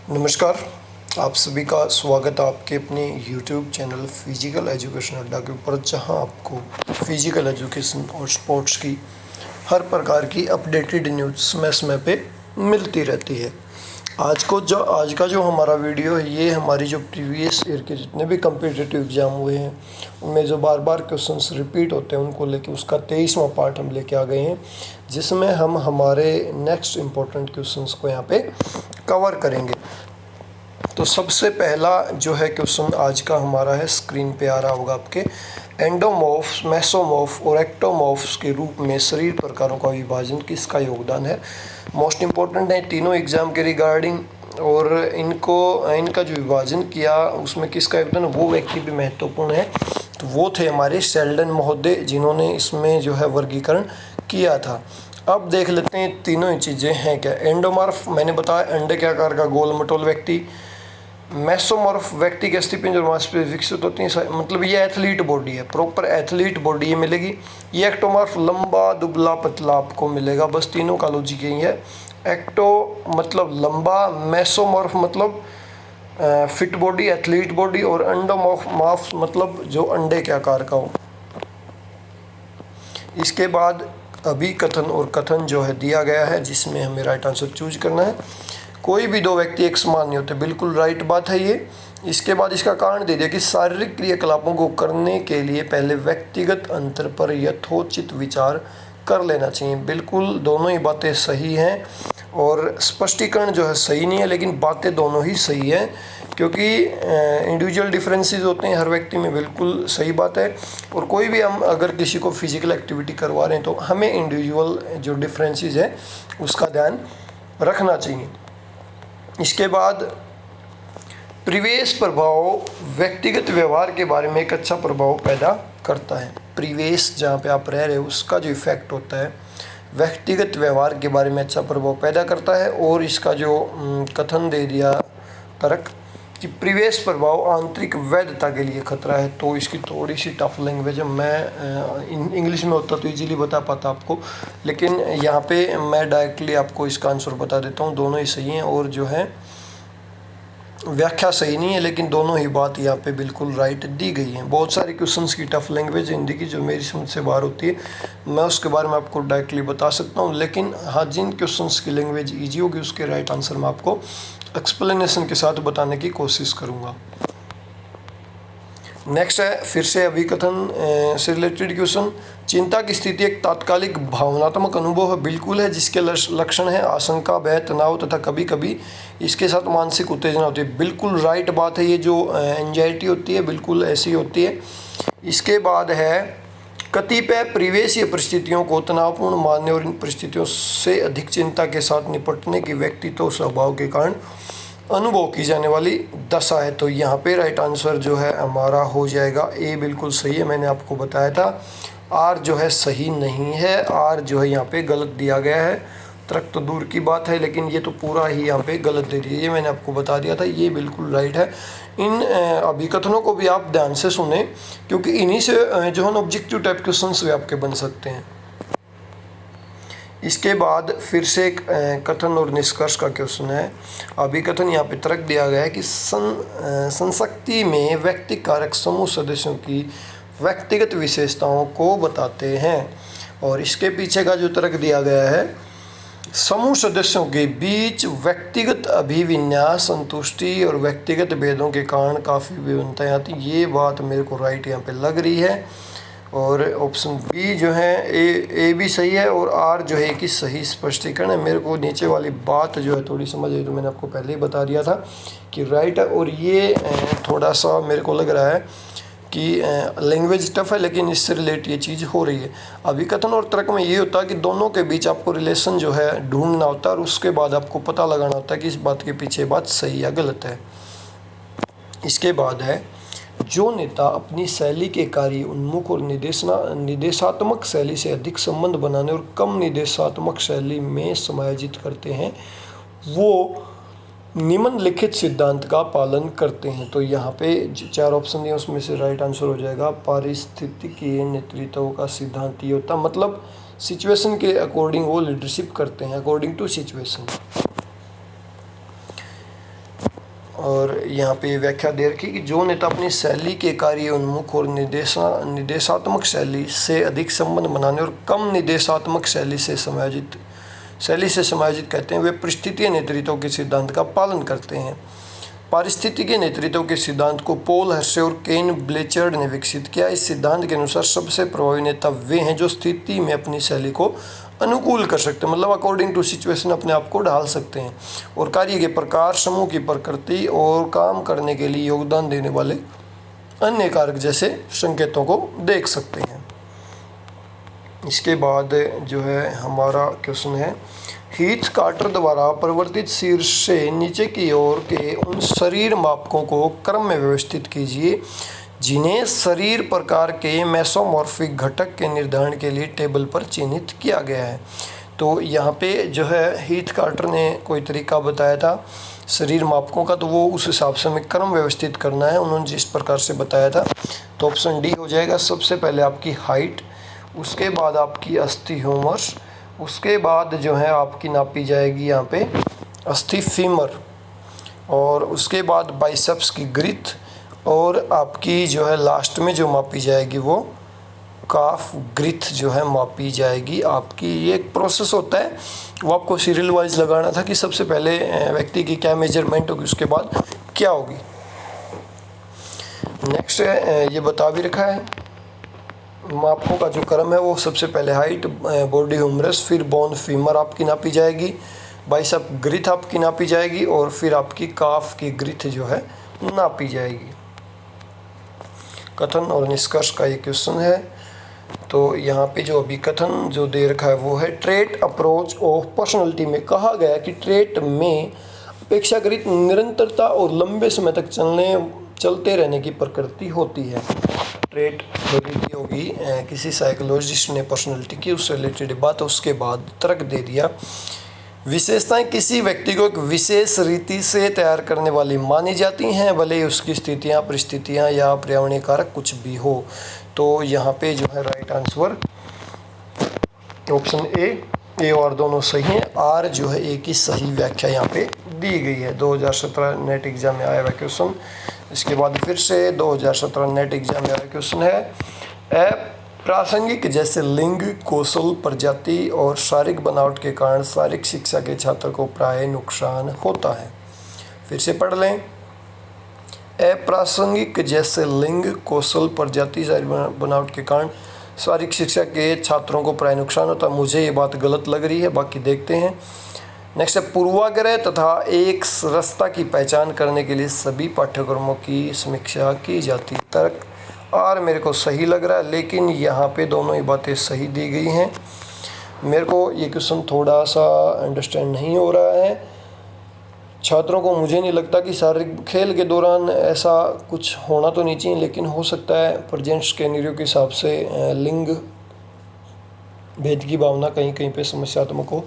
नमस्कार। आप सभी का स्वागत है आपके अपने YouTube चैनल फिजिकल एजुकेशन अड्डा के ऊपर, जहां आपको फिजिकल एजुकेशन और स्पोर्ट्स की हर प्रकार की अपडेटेड न्यूज़ समय समय पे मिलती रहती है। आज का जो हमारा वीडियो है, ये हमारी जो प्रीवियस ईयर के जितने भी कम्पिटिटिव एग्ज़ाम हुए हैं उनमें जो बार बार क्वेश्चंस रिपीट होते हैं उनको लेके उसका 23वां पार्ट हम लेके आ गए हैं, जिसमें हम हमारे नेक्स्ट इम्पोर्टेंट क्वेश्चंस को यहाँ पे कवर करेंगे। तो सबसे पहला जो है क्वेश्चन आज का हमारा है, स्क्रीन पे आ रहा होगा आपके। एंडोमॉर्फ्स, मेसोमॉर्फ और एक्टोमॉर्फ्स के रूप में शरीर प्रकारों का विभाजन किसका योगदान है। मोस्ट इम्पोर्टेंट है तीनों एग्जाम के रिगार्डिंग, और इनका जो विभाजन किया उसमें किसका योगदान, वो व्यक्ति भी महत्वपूर्ण है। तो वो थे हमारे शेल्डन महोदय, जिन्होंने इसमें जो है वर्गीकरण किया था। अब देख लेते हैं तीनों ही चीज़ें हैं क्या। एंडोमॉर्फ मैंने बताया, अंडे के आकार का गोल मटोल व्यक्ति। मेसोमॉर्फ व्यक्ति के अस्थिपिंजर और मांसपेशी विकसित होती है, मतलब ये एथलीट बॉडी है, प्रॉपर एथलीट बॉडी ये मिलेगी। ये एक्टोमॉर्फ लंबा दुबला पतला आपको मिलेगा। बस तीनों का लॉजिक यही है। एक्टो मतलब लंबा, मेसोमॉर्फ मतलब फिट बॉडी, एथलीट बॉडी, और अंडोमॉर्फ मतलब जो अंडे के आकार का हो। इसके बाद अभी कथन और कथन जो है दिया गया है, जिसमें हमें राइट आंसर चूज करना है। कोई भी दो व्यक्ति एक समान नहीं होते, बिल्कुल राइट बात है ये। इसके बाद इसका कारण दे दिया कि शारीरिक क्रियाकलापों को करने के लिए पहले व्यक्तिगत अंतर पर यथोचित विचार कर लेना चाहिए। बिल्कुल दोनों ही बातें सही हैं, और स्पष्टीकरण जो है सही नहीं है, लेकिन बातें दोनों ही सही हैं, क्योंकि इंडिविजुअल डिफरेंसेस होते हैं हर व्यक्ति में, बिल्कुल सही बात है। और कोई भी हम अगर किसी को फिजिकल एक्टिविटी करवा रहे हैं तो हमें इंडिविजुअल जो डिफरेंसेस है उसका ध्यान रखना चाहिए। इसके बाद परिवेश प्रभाव व्यक्तिगत व्यवहार के बारे में एक अच्छा प्रभाव पैदा करता है। परिवेश जहाँ पे आप रह रहे हो उसका जो इफेक्ट होता है व्यक्तिगत व्यवहार के बारे में अच्छा प्रभाव पैदा करता है। और इसका जो कथन दे दिया तर्क कि परिवेश प्रभाव आंतरिक वैधता के लिए खतरा है, तो इसकी थोड़ी सी टफ लैंग्वेज है। मैं इंग्लिश में होता तो इजीली बता पाता आपको, लेकिन यहाँ पे मैं डायरेक्टली आपको इसका आंसर बता देता हूँ। दोनों ही सही हैं, और जो है व्याख्या सही नहीं है, लेकिन दोनों ही बात यहाँ पे बिल्कुल राइट दी गई है। बहुत सारे क्वेश्चंस की टफ लैंग्वेज हिंदी की जो मेरी समझ से बाहर होती है, मैं उसके बारे में आपको डायरेक्टली बता सकता हूँ, लेकिन हाँ जिन क्वेश्चंस की लैंग्वेज ईजी होगी उसके राइट आंसर मैं आपको एक्सप्लेनेशन के साथ बताने की कोशिश करूँगा। नेक्स्ट है फिर से अभिकथन से रिलेटेड क्वेश्चन। चिंता की स्थिति एक तात्कालिक भावनात्मक अनुभव है, बिल्कुल है, जिसके लक्षण है आशंका, भय, तनाव तथा कभी कभी इसके साथ मानसिक उत्तेजना होती है। बिल्कुल राइट बात है, ये जो एंजाइटी होती है बिल्कुल ऐसी होती है। इसके बाद है कतिपय परिवेशीय परिस्थितियों को तनावपूर्ण मानने और इन परिस्थितियों से अधिक चिंता के साथ निपटने की व्यक्तित्व स्वभाव के कारण अनुभव की जाने वाली दशा है। तो यहाँ पे राइट आंसर जो है हमारा हो जाएगा ए, बिल्कुल सही है। मैंने आपको बताया था आर जो है सही नहीं है, आर जो है यहाँ पे गलत दिया गया है। तर्क तो दूर की बात है, लेकिन ये तो पूरा ही यहाँ पे गलत दे दिया, ये मैंने आपको बता दिया था, ये बिल्कुल राइट है। इन अभिकथनों को भी आप ध्यान से सुने, क्योंकि इन्हीं से जो है ऑब्जेक्टिव टाइप क्वेश्चन भी आपके बन सकते हैं। इसके बाद फिर से एक कथन और निष्कर्ष का क्वेश्चन है। अभिकथन यहाँ पे तर्क दिया गया है कि संशक्ति में व्यक्ति कारक समूह सदस्यों की व्यक्तिगत विशेषताओं को बताते हैं। और इसके पीछे का जो तर्क दिया गया है, समूह सदस्यों के बीच व्यक्तिगत अभिविन्यास, संतुष्टि और व्यक्तिगत भेदों के कारण काफ़ी विभिन्नताएं आती। ये बात मेरे को राइट यहाँ पे लग रही है, और ऑप्शन बी जो है ए भी सही है, और आर जो है कि सही स्पष्टीकरण है। मेरे को नीचे वाली बात जो है थोड़ी समझ आई, तो मैंने आपको पहले ही बता दिया था कि राइट है। और ये थोड़ा सा मेरे को लग रहा है कि लैंग्वेज टफ है, लेकिन इससे रिलेट ये चीज़ हो रही है। अभिकथन और तर्क में ये होता है कि दोनों के बीच आपको रिलेशन जो है ढूंढना होता है, और उसके बाद आपको पता लगाना होता है कि इस बात के पीछे बात सही या गलत है। इसके बाद है जो नेता अपनी शैली के कार्य उन्मुख और निदेशात्मक शैली से अधिक संबंध बनाने और कम निदेशात्मक शैली में समायोजित करते हैं, वो निम्नलिखित सिद्धांत का पालन करते हैं। तो यहाँ पे 4 ऑप्शन दिए, उसमें से राइट आंसर हो जाएगा पारिस्थितिकीय नेतृत्व का सिद्धांत। ये होता मतलब सिचुएशन के अकॉर्डिंग वो लीडरशिप करते हैं, अकॉर्डिंग टू सिचुएशन। और यहाँ पे व्याख्या दे रखी कि जो नेता अपनी शैली के कार्य उन्मुख और निर्देशात्मक शैली से अधिक संबंध बनाने और कम निर्देशात्मक शैली से समायोजित कहते हैं, वे परिस्थितीय नेतृत्व के सिद्धांत का पालन करते हैं। पारिस्थितिकी नेतृत्व के सिद्धांत को पॉल हर्शे और केन ब्लेचर्ड ने विकसित किया। इस सिद्धांत के अनुसार सबसे प्रभावी नेता वे हैं जो स्थिति में अपनी शैली को अनुकूल कर सकते हैं, मतलब अकॉर्डिंग टू सिचुएशन अपने आप को ढाल सकते हैं, और कार्य के प्रकार, समूह की प्रकृति और काम करने के लिए योगदान देने वाले अन्य कारक जैसे संकेतों को देख सकते हैं। इसके बाद जो है हमारा क्वेश्चन है, हीथ कार्टर द्वारा परिवर्तित शीर्ष से नीचे की ओर के उन शरीर मापकों को क्रम में व्यवस्थित कीजिए जिन्हें शरीर प्रकार के मेसोमॉर्फिक घटक के निर्धारण के लिए टेबल पर चिन्हित किया गया है। तो यहाँ पे जो है हीथ कार्टर ने कोई तरीका बताया था शरीर मापकों का, तो वो उस हिसाब से हमें क्रम व्यवस्थित करना है उन्होंने जिस प्रकार से बताया था। तो ऑप्शन डी हो जाएगा। सबसे पहले आपकी हाइट, उसके बाद आपकी अस्थि ह्यूमरस, उसके बाद जो है आपकी नापी जाएगी यहाँ पे अस्थि फीमर, और उसके बाद बाइसेप्स की ग्रिथ, और आपकी जो है लास्ट में जो मापी जाएगी वो काफ ग्रिथ जो है मापी जाएगी आपकी। ये एक प्रोसेस होता है, वो आपको सीरियल वाइज लगाना था कि सबसे पहले व्यक्ति की क्या मेजरमेंट होगी, उसके बाद क्या होगी। नेक्स्ट ये बता भी रखा है मापों का जो क्रम है वो सबसे पहले हाइट, बॉडी ह्यूमरस, फिर बोन फीमर आपकी नापी जाएगी, बाइसेप ग्रिथ आपकी नापी जाएगी, और फिर आपकी काफ की ग्रिथ जो है नापी जाएगी। कथन और निष्कर्ष का ये क्वेश्चन है। तो यहाँ पे जो अभी कथन जो दे रखा है वो है, ट्रेट अप्रोच ऑफ पर्सनैलिटी में कहा गया कि ट्रेट में अपेक्षाकृत निरंतरता और लंबे समय तक चलते रहने की प्रकृति होती है। ट्रेट प्रकृति होगी किसी साइकोलॉजिस्ट ने पर्सनैलिटी की उससे रिलेटेड बात, उसके बाद तर्क दे दिया। विशेषताएं किसी व्यक्ति को एक विशेष रीति से तैयार करने वाली मानी जाती हैं, भले ही उसकी स्थितियां, परिस्थितियां या पर्यावरणीय कारक कुछ भी हो। तो यहाँ पे जो है राइट आंसर ऑप्शन ए और दोनों सही हैं। आर जो है ए की सही व्याख्या यहाँ पे दी गई है। 2017 नेट एग्जाम में आया हुआ क्वेश्चन। इसके बाद फिर से 2017 नेट एग्जाम में आया क्वेश्चन है, प्रासंगिक जैसे लिंग, कौशल, प्रजाति और शारीरिक बनावट के कारण शारीरिक शिक्षा के छात्र को प्राय नुकसान होता है। फिर से पढ़ लें, अप्रासंगिक जैसे लिंग, कौशल, प्रजाति, शारीरिक बनावट के कारण शारीरिक शिक्षा के छात्रों को प्राय नुकसान होता है। मुझे ये बात गलत लग रही है, बाकी देखते हैं। नेक्स्ट है, पूर्वाग्रह तथा एक रस्ता की पहचान करने के लिए सभी पाठ्यक्रमों की समीक्षा की जाती है। तर्क आर मेरे को सही लग रहा है, लेकिन यहाँ पे दोनों ही बातें सही दी गई हैं। मेरे को ये क्वेश्चन थोड़ा सा अंडरस्टैंड नहीं हो रहा है। छात्रों को मुझे नहीं लगता कि शारीरिक खेल के दौरान ऐसा कुछ होना तो नहीं चाहिए, लेकिन हो सकता है प्रेजेंट स्केनरियो के हिसाब से लिंग भेद की भावना कहीं कहीं पे समस्यात्मक हो।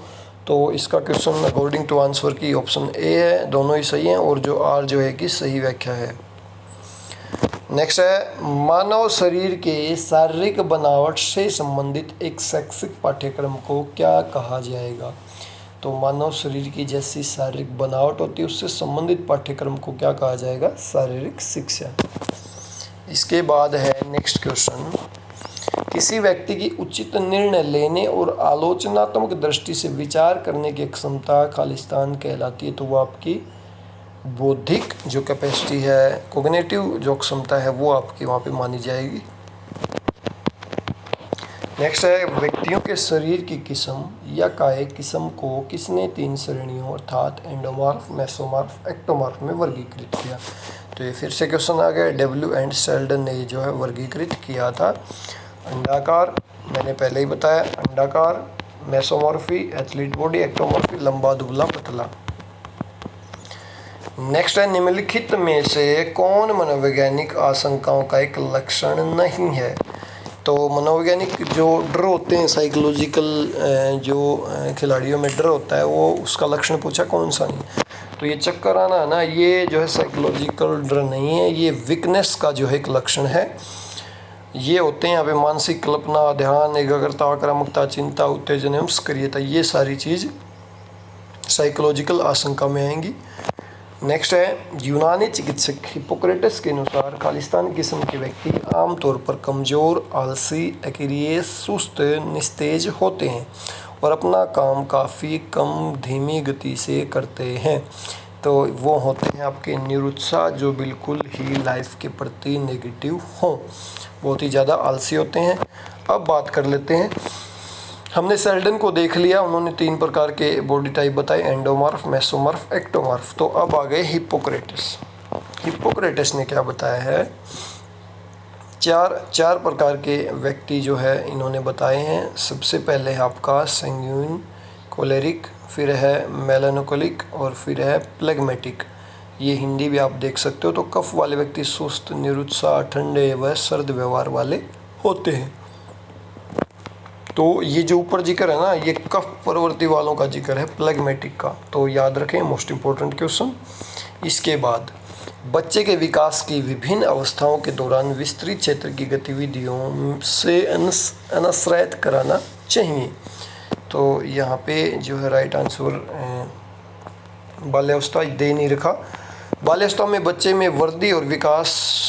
तो इसका क्वेश्चन अकॉर्डिंग टू आंसर की ऑप्शन ए है, दोनों ही सही हैं, और जो आर जो है कि सही व्याख्या है। नेक्स्ट है, मानव शरीर के शारीरिक बनावट से संबंधित एक शैक्षिक पाठ्यक्रम को क्या कहा जाएगा। तो मानव शरीर की जैसी शारीरिक बनावट होती है उससे संबंधित पाठ्यक्रम को क्या कहा जाएगा, शारीरिक शिक्षा। इसके बाद है नेक्स्ट क्वेश्चन, किसी व्यक्ति की उचित निर्णय लेने और आलोचनात्मक दृष्टि से विचार करने की क्षमता खालिस्तान कहलाती है। तो वो आपकी बौद्धिक जो कैपेसिटी है, कोग्निटिव जो क्षमता है वो आपकी वहाँ पे मानी जाएगी। नेक्स्ट है, व्यक्तियों के शरीर की किस्म या काय किस्म को किसने 3 श्रेणियों अर्थात एंडोमॉर्फ, मेसोमॉर्फ, एक्टोमॉर्फ में वर्गीकृत किया। तो ये फिर से क्वेश्चन आ गया, डब्ल्यू एंड सेल्डन ने जो है वर्गीकृत किया था। अंडाकार मैंने पहले ही बताया, अंडाकार, मेसोमॉर्फी, एथलीट बॉडी, एक्टोमॉर्फी, लंबा दुबला पतला। नेक्स्ट है, निम्नलिखित में से कौन मनोवैज्ञानिक आशंकाओं का एक लक्षण नहीं है। तो मनोवैज्ञानिक जो डर होते हैं, साइकोलॉजिकल जो खिलाड़ियों में डर होता है, वो उसका लक्षण पूछा कौन सा नहीं। तो ये चक्कर आना है ना, ये जो है साइकोलॉजिकल डर नहीं है, ये वीकनेस का जो है एक लक्षण है। ये होते हैं यहाँ पे मानसिक कल्पना, ध्यान, एकाग्रता, आक्रामकता, चिंता, उत्तेजन एवं सक्रियता, ये सारी चीज़ साइकोलॉजिकल आशंका में आएंगी। नेक्स्ट है यूनानी चिकित्सक हिप्पोक्रेटस के अनुसार खालिस्तान किस्म के व्यक्ति आमतौर पर कमज़ोर, आलसी, एक्रिय, सुस्त, निस्तेज होते हैं और अपना काम काफ़ी कम धीमी गति से करते हैं। तो वो होते हैं आपके निरुत्साह, जो बिल्कुल ही लाइफ के प्रति नेगेटिव हों, बहुत ही ज़्यादा आलसी होते हैं। अब बात कर लेते हैं, हमने सेल्डन को देख लिया, उन्होंने 3 प्रकार के बॉडी टाइप बताए, एंडोमॉर्फ, मेसोमॉर्फ, एक्टोमॉर्फ। तो अब आ गए हिप्पोक्रेटस। हिप्पोक्रेटस ने क्या बताया है, चार प्रकार के व्यक्ति जो है इन्होंने बताए हैं। सबसे पहले है आपका सैंग्यूइन, कोलेरिक, फिर है मेलानोकोलिक और फिर है प्लेग्मेटिक। ये हिंदी भी आप देख सकते हो। तो कफ वाले व्यक्ति सुस्त, निरुत्साह, ठंडे व सर्द व्यवहार वाले होते हैं। तो ये जो ऊपर जिक्र है ना, ये कफ प्रवृत्ति वालों का जिक्र है, प्लेग्मेटिक का। तो याद रखें, मोस्ट इम्पोर्टेंट क्वेश्चन। इसके बाद बच्चे के विकास की विभिन्न अवस्थाओं के दौरान विस्तृत क्षेत्र की गतिविधियों से अनुश्रयत कराना चाहिए। तो यहाँ पे जो है राइट आंसर बाल्यावस्था दे नहीं रखा। बाल्यावस्था में बच्चे में वृद्धि और विकास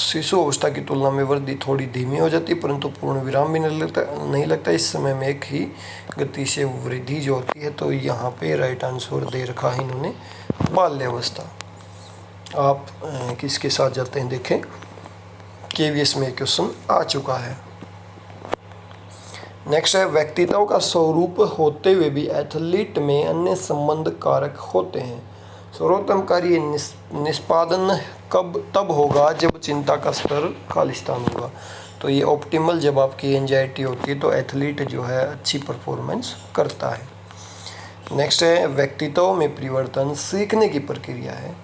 शिशु अवस्था की तुलना में वृद्धि थोड़ी धीमी हो जाती है, परंतु पूर्ण विराम भी नहीं लगता। इस समय में एक ही गति से वृद्धि जो होती है। तो यहाँ पे राइट आंसर दे रखा है इन्होंने बाल्यावस्था। आप किसके साथ जाते हैं देखें, केवीएस में क्वेश्चन आ चुका है। नेक्स्ट है व्यक्तित्व का स्वरूप होते हुए भी एथलीट में अन्य संबंध कारक होते हैं। सर्वोत्तम कार्य निष्पादन तब होगा जब चिंता का स्तर खालिस्तान होगा। तो ये ऑप्टिमल, जब आपकी एंजाइटी होती है तो एथलीट जो है अच्छी परफॉर्मेंस करता है। नेक्स्ट है व्यक्तित्व में परिवर्तन सीखने की प्रक्रिया है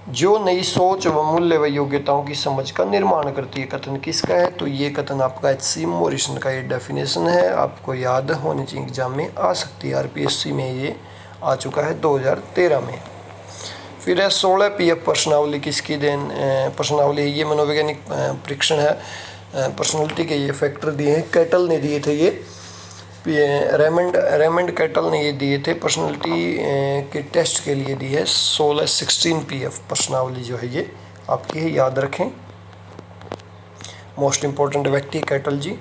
जो नई सोच व मूल्य व योग्यताओं की समझ का निर्माण करती है। कथन किसका है, तो ये कथन आपका एच.सी. मॉरिसन का ये डेफिनेशन है, आपको याद होनी चाहिए, एग्जाम में आ सकती है। आरपीएससी में ये आ चुका है 2013 में। फिर है 16 पीएफ प्रश्नावली किसकी देन प्रश्नावली, ये मनोवैज्ञानिक परीक्षण है। पर्सनैलिटी के ये फैक्टर दिए हैं, कैटल ने दिए थे ये, रेमंड कैटल ने ये दिए थे, पर्सनैलिटी के टेस्ट के लिए दी है। 16 पीएफ प्रश्नावली जो है ये आपकी है, याद रखें। मोस्ट इम्पोर्टेंट व्यक्ति कैटल जी।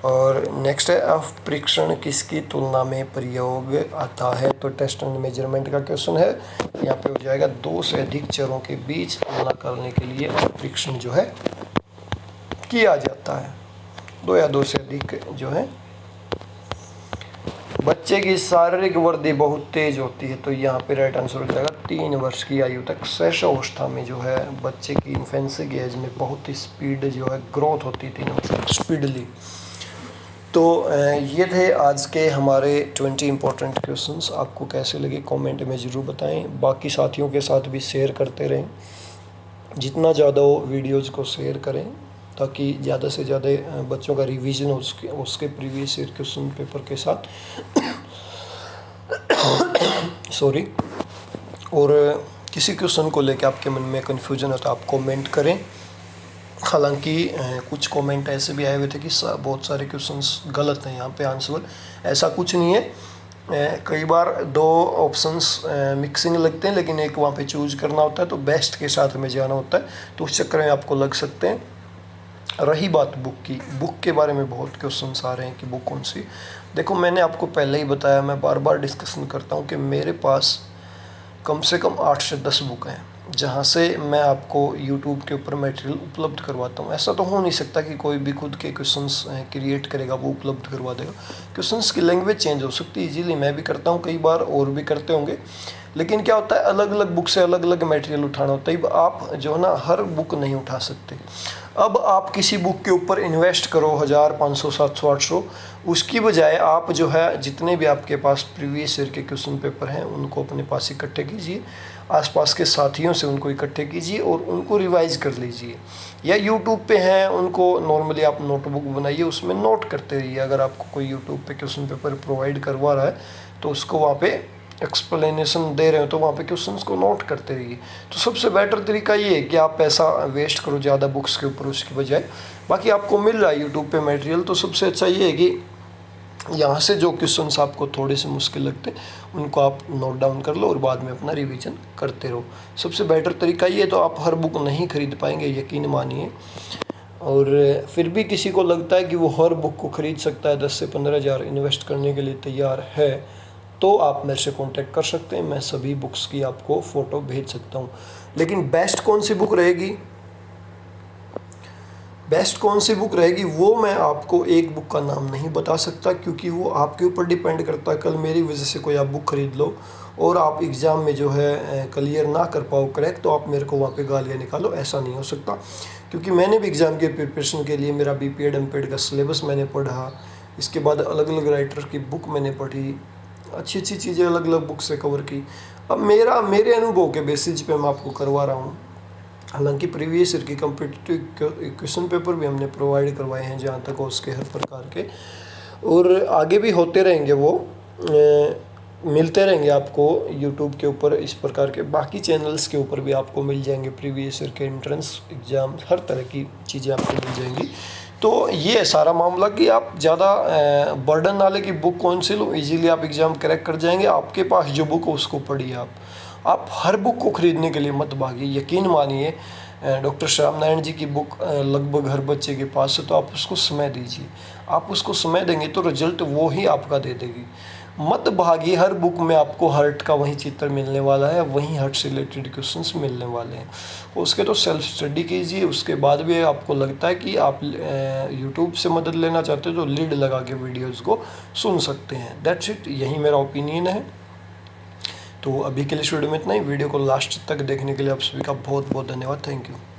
और नेक्स्ट है परीक्षण किसकी तुलना में प्रयोग आता है, तो टेस्ट एंड मेजरमेंट का क्वेश्चन है। यहाँ पे हो जाएगा 2 से अधिक चरों के बीच तुलना करने के लिए परीक्षण जो है किया जाता है, 2 या 2 से अधिक जो है। बच्चे की शारीरिक वृद्धि बहुत तेज होती है, तो यहाँ पे राइट आंसर हो जाएगा 3 वर्ष की आयु तक। शैशवावस्था में जो है बच्चे की इन्फेंसी की एज में बहुत ही स्पीड जो है ग्रोथ होती है 3 वर्ष तक स्पीडली। तो ये थे आज के हमारे 20 इंपॉर्टेंट क्वेश्चंस। आपको कैसे लगे कमेंट में ज़रूर बताएं। बाकी साथियों के साथ भी शेयर करते रहें, जितना ज़्यादा हो वीडियोज़ को शेयर करें ताकि ज़्यादा से ज़्यादा बच्चों का रिवीजन हो उसके प्रीवियस ईयर क्वेश्चन पेपर के साथ सॉरी। और किसी क्वेश्चन को लेकर आपके मन में कन्फ्यूजन हो तो आप कमेंट करें। हालांकि कुछ कमेंट ऐसे भी आए हुए थे कि बहुत सारे क्वेश्चंस गलत हैं यहाँ पे आंसर, ऐसा कुछ नहीं है। कई बार 2 ऑप्शंस मिक्सिंग लगते हैं, लेकिन एक वहाँ पे चूज करना होता है, तो बेस्ट के साथ हमें जाना होता है, तो उस चक्कर में आपको लग सकते हैं। रही बात बुक की, बुक के बारे में बहुत क्वेश्चंस आ रहे हैं कि बुक कौन सी। देखो, मैंने आपको पहले ही बताया, मैं बार बार डिस्कशन करता हूँ कि मेरे पास कम से कम 8 से 10 बुक हैं जहाँ से मैं आपको YouTube के ऊपर मटेरियल उपलब्ध करवाता हूँ। ऐसा तो हो नहीं सकता कि कोई भी खुद के क्वेश्चंस क्रिएट करेगा वो उपलब्ध करवा देगा। क्वेश्चंस की लैंग्वेज चेंज हो सकती है इजीली, मैं भी करता हूँ कई बार, और भी करते होंगे, लेकिन क्या होता है अलग अलग बुक से अलग अलग मटेरियल उठाना होता है। अब आप जो है ना हर बुक नहीं उठा सकते। अब आप किसी बुक के ऊपर इन्वेस्ट करो 1000, 500, 700, 800, उसकी बजाय आप जो है जितने भी आपके पास प्रीवियस ईयर के क्वेश्चन पेपर हैं उनको अपने पास इकट्ठे कीजिए, आसपास के साथियों से उनको इकट्ठे कीजिए और उनको रिवाइज कर लीजिए। या यूट्यूब पे हैं उनको नॉर्मली आप नोटबुक बनाइए, उसमें नोट करते रहिए। अगर आपको कोई यूट्यूब पे क्वेश्चन पेपर प्रोवाइड करवा रहा है तो उसको वहाँ पे एक्सप्लेनेशन दे रहे हो तो वहाँ पे क्वेश्चंस को नोट करते रहिए। तो सबसे बेटर तरीका ये है कि आप पैसा वेस्ट करो ज़्यादा बुक्स के ऊपर उसकी बजाय। बाकी आपको मिल रहा है यूट्यूब पे मटेरियल, तो सबसे अच्छा ये है कि यहाँ से जो क्वेश्चंस आपको थोड़े से मुश्किल लगते हैं उनको आप नोट डाउन कर लो और बाद में अपना रिवीजन करते रहो। सबसे बेटर तरीका ये, तो आप हर बुक नहीं खरीद पाएंगे, यकीन मानिए। और फिर भी किसी को लगता है कि वो हर बुक को ख़रीद सकता है, 10 से 15 हज़ार इन्वेस्ट करने के लिए तैयार है, तो आप मेरे से कांटेक्ट कर सकते हैं। मैं सभी बुक्स की आपको फ़ोटो भेज सकता हूँ। लेकिन बेस्ट कौन सी बुक रहेगी, वो मैं आपको एक बुक का नाम नहीं बता सकता, क्योंकि वो आपके ऊपर डिपेंड करता है। कल मेरी वजह से कोई आप बुक खरीद लो और आप एग्ज़ाम में जो है क्लियर ना कर पाओ क्रैक, तो आप मेरे को वहाँ पे गालियाँ निकालो, ऐसा नहीं हो सकता। क्योंकि मैंने भी एग्ज़ाम के प्रिपरेशन के लिए मेरा BPED MPED का सिलेबस मैंने पढ़ा, इसके बाद अलग अलग राइटर की बुक मैंने पढ़ी, अच्छी अच्छी चीज़ें अलग अलग बुक से कवर की। अब मेरे अनुभव के बेसिस पे मैं आपको करवा रहा हूँ। हालांकि प्रीवियस ईयर की कम्पिटिटिव क्वेश्चन पेपर भी हमने प्रोवाइड करवाए हैं जहाँ तक हो उसके हर प्रकार के, और आगे भी होते रहेंगे, वो मिलते रहेंगे आपको यूट्यूब के ऊपर। इस प्रकार के बाकी चैनल्स के ऊपर भी आपको मिल जाएंगे प्रीवियस ईयर के एंट्रेंस एग्ज़ाम, हर तरह की चीज़ें आपको मिल जाएंगी। तो ये है सारा मामला कि आप ज़्यादा बर्डन ना ले कि बुक कौन सी लो, इजीली आप एग्ज़ाम क्रैक कर जाएंगे। आपके पास जो बुक हो उसको पढ़िए। आप हर बुक को ख़रीदने के लिए मत भागिए। यकीन मानिए, डॉक्टर श्याम नारायण जी की बुक लगभग हर बच्चे के पास है, तो आप उसको समय दीजिए। आप उसको समय देंगे तो रिजल्ट वो ही आपका दे देगी। मत भागिए, हर बुक में आपको हर्ट का वही चित्र मिलने वाला है, वहीं हर्ट से रिलेटेड क्वेश्चंस मिलने वाले हैं। उसके तो सेल्फ स्टडी कीजिए। उसके बाद भी आपको लगता है कि आप यूट्यूब से मदद लेना चाहते हो तो लीड लगा के वीडियोज़ को सुन सकते हैं। दैट्स इट, यही मेरा ओपिनियन है। तो अभी के लिए वीडियो में इतना ही। वीडियो को लास्ट तक देखने के लिए आप सभी का बहुत बहुत धन्यवाद। Thank you.